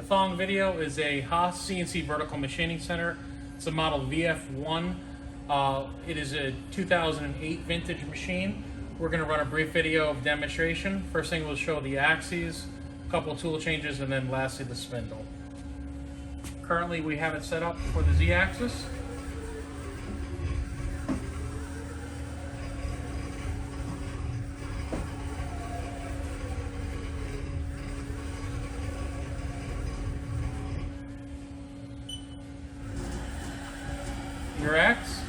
The following video is a Haas CNC Vertical Machining Center. It's a model VF1. It is a 2008 vintage machine. We're going to run a brief video of demonstration. First thing we'll show the axes, a couple tool changes, and then lastly the spindle. Currently we have it set up for the Z-axis. Your X.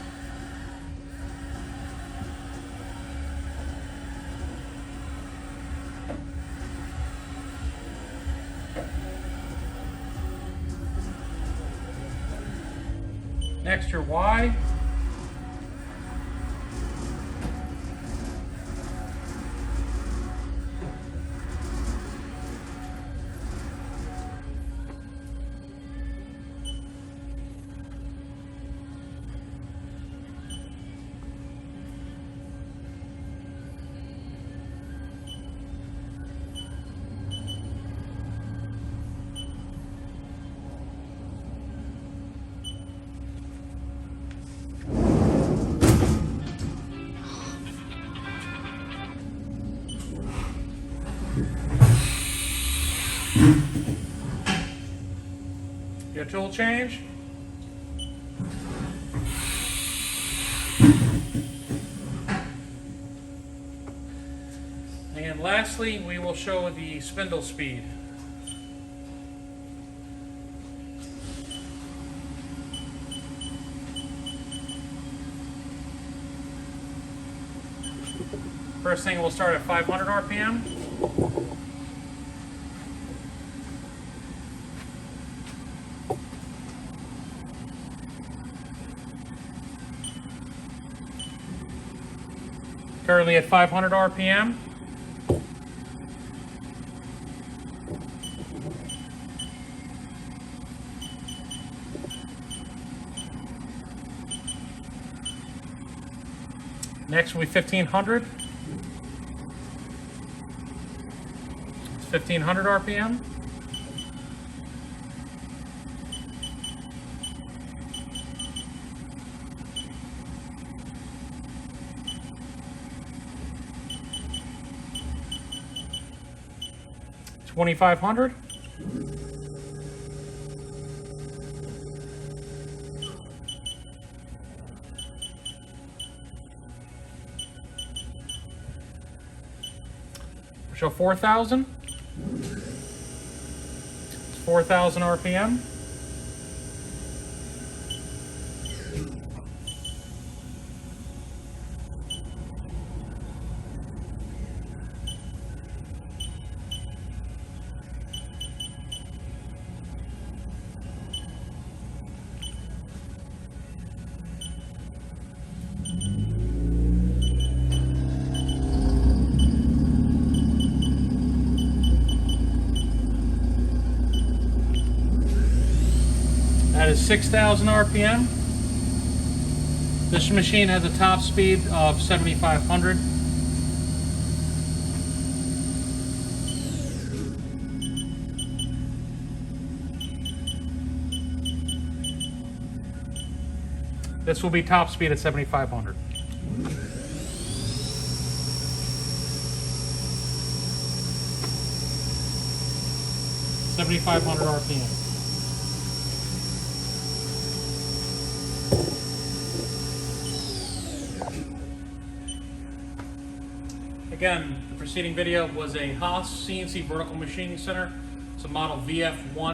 Next, your Y. Your tool change. And lastly, we will show the spindle speed. First thing, we'll start at 500 RPM. Currently at 500 RPM. Next will be 1500. It's 1500 RPM. $2,500. Show 4,000. It's 4,000 RPM. That is 6,000 RPM. This machine has a top speed of 7,500. This will be top speed at 7,500. RPM. Again, the preceding video was a Haas CNC Vertical Machining Center. It's a model VF1.